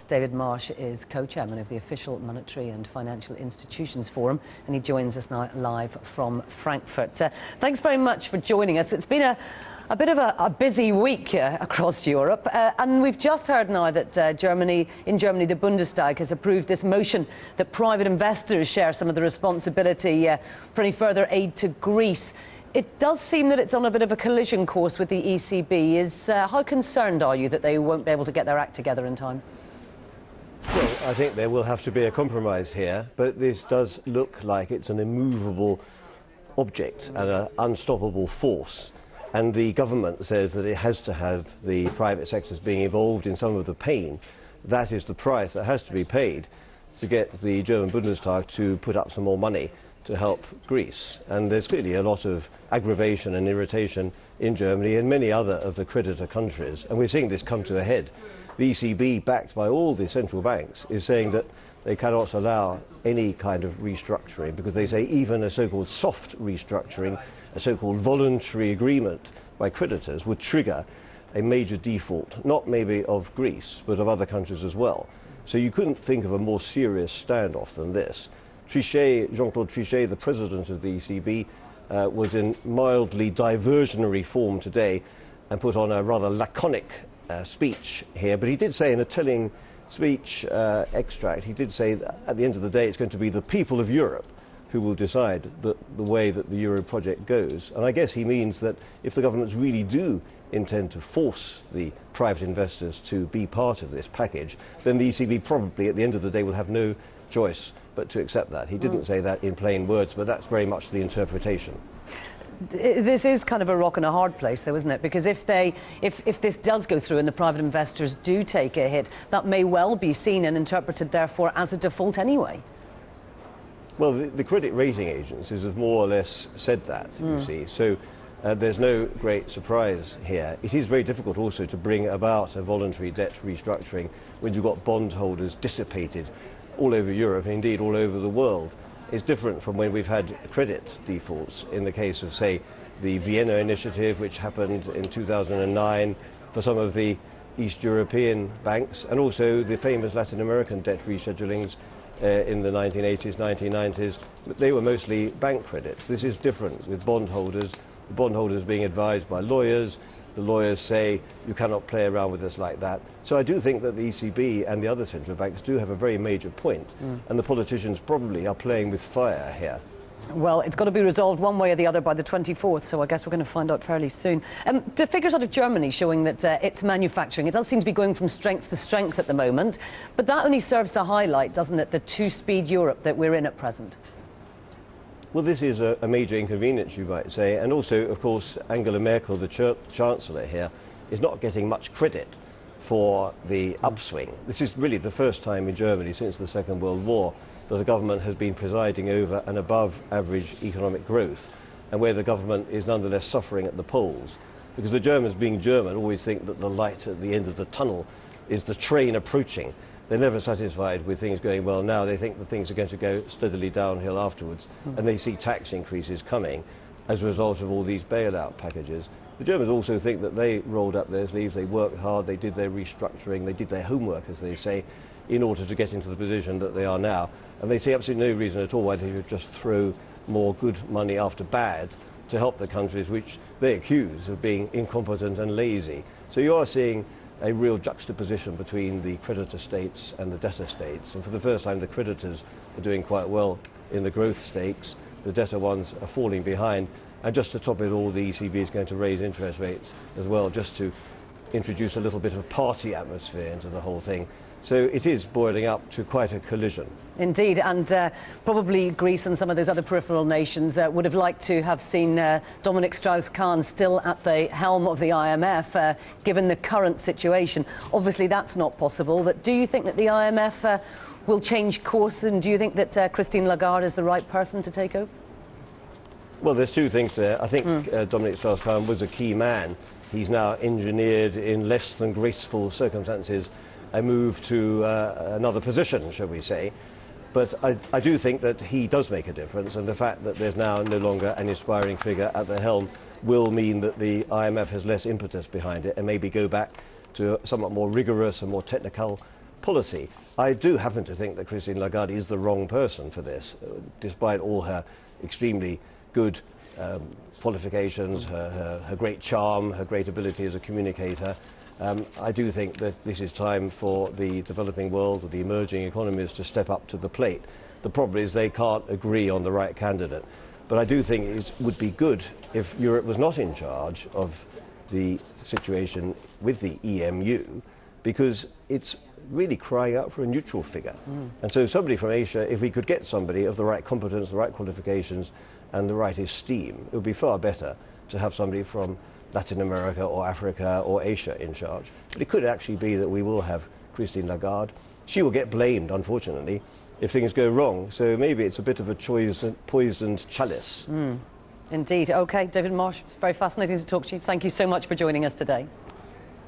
David Marsh is co-chairman of the Official Monetary and Financial Institutions Forum, and he joins us now live from Frankfurt. Thanks very much for joining us. It's been a bit of a busy week across Europe, and we've just heard now that in Germany, the Bundestag has approved this motion that private investors share some of the responsibility for any further aid to Greece. It does seem that it's on a bit of a collision course with the ECB. How concerned are you that they won't be able to get their act together in time? Well, I think there will have to be a compromise here, but this does look like it's an immovable object and an unstoppable force. And the government says that it has to have the private sectors being involved in some of the pain. That is the price that has to be paid to get the German Bundestag to put up some more money to help Greece. And there's clearly a lot of aggravation and irritation in Germany and many other of the creditor countries. And we're seeing this come to a head. The ECB, backed by all the central banks, is saying that they cannot allow any kind of restructuring because they say even a so-called soft restructuring, a so-called voluntary agreement by creditors would trigger a major default, not maybe of Greece, but of other countries as well. So you couldn't think of a more serious standoff than this. Jean-Claude Trichet, the president of the ECB, was in mildly diversionary form today and put on a rather laconic speech here. But he did say in a telling speech extract, he did say that at the end of the day it's going to be the people of Europe who will decide the way that the Euro project goes. And I guess he means that if the governments really do intend to force the private investors to be part of this package, then the ECB probably at the end of the day will have no choice but to accept that. He didn't say that in plain words, but that's very much the interpretation. This is kind of a rock and a hard place, though, isn't it? Because if this does go through and the private investors do take a hit, that may well be seen and interpreted, therefore, as a default anyway. Well, the credit rating agencies have more or less said that, you see. So there's no great surprise here. It is very difficult also to bring about a voluntary debt restructuring when you've got bondholders dissipated all over Europe, and indeed all over the world. It's different from when we've had credit defaults in the case of, say, the Vienna Initiative, which happened in 2009 for some of the East European banks, and also the famous Latin American debt reschedulings in the 1980s, 1990s. They were mostly bank credits. This is different with bondholders. The bondholders being advised by lawyers. The lawyers say, you cannot play around with this like that. So I do think that the ECB and the other central banks do have a very major point, and the politicians probably are playing with fire here. Well, it's got to be resolved one way or the other by the 24th, so I guess we're going to find out fairly soon. The figures out of Germany showing that its manufacturing, it does seem to be going from strength to strength at the moment, but that only serves to highlight, doesn't it, the two-speed Europe that we're in at present? Well, this is a major inconvenience, you might say, and also, of course, Angela Merkel, the Chancellor here, is not getting much credit for the upswing. This is really the first time in Germany since the Second World War that the government has been presiding over an above-average economic growth, and where the government is nonetheless suffering at the polls. Because the Germans, being German, always think that the light at the end of the tunnel is the train approaching. They're never satisfied with things going well now. They think that things are going to go steadily downhill afterwards, and they see tax increases coming as a result of all these bailout packages. The Germans also think that they rolled up their sleeves, they worked hard, they did their restructuring, they did their homework, as they say, in order to get into the position that they are now. And they see absolutely no reason at all why they should just throw more good money after bad to help the countries which they accuse of being incompetent and lazy. So you are seeing a real juxtaposition between the creditor states and the debtor states. And for the first time, the creditors are doing quite well in the growth stakes. The debtor ones are falling behind. And just to top it all, the ECB is going to raise interest rates as well, just to introduce a little bit of party atmosphere into the whole thing. So it is boiling up to quite a collision. Indeed, and probably Greece and some of those other peripheral nations would have liked to have seen Dominic Strauss-Kahn still at the helm of the IMF, given the current situation. Obviously, that's not possible, but do you think that the IMF will change course, and do you think that Christine Lagarde is the right person to take over? Well, there's two things there. I think Dominic Strauss-Kahn was a key man. He's now engineered in less than graceful circumstances a move to another position, shall we say. But I do think that he does make a difference, and the fact that there's now no longer an inspiring figure at the helm will mean that the IMF has less impetus behind it and maybe go back to a somewhat more rigorous and more technical policy. I do happen to think that Christine Lagarde is the wrong person for this, despite all her extremely good qualifications, her great charm, her great ability as a communicator. I do think that this is time for the developing world, or the emerging economies, to step up to the plate. The problem is they can't agree on the right candidate. But I do think it would be good if Europe was not in charge of the situation with the EMU, because it's really crying out for a neutral figure. And so somebody from Asia, if we could get somebody of the right competence, the right qualifications and the right esteem, it would be far better to have somebody from Latin America or Africa or Asia in charge. But it could actually be that we will have Christine Lagarde. She will get blamed, unfortunately, if things go wrong. So maybe it's a bit of a poisoned chalice. Indeed. OK, David Marsh, very fascinating to talk to you. Thank you so much for joining us today.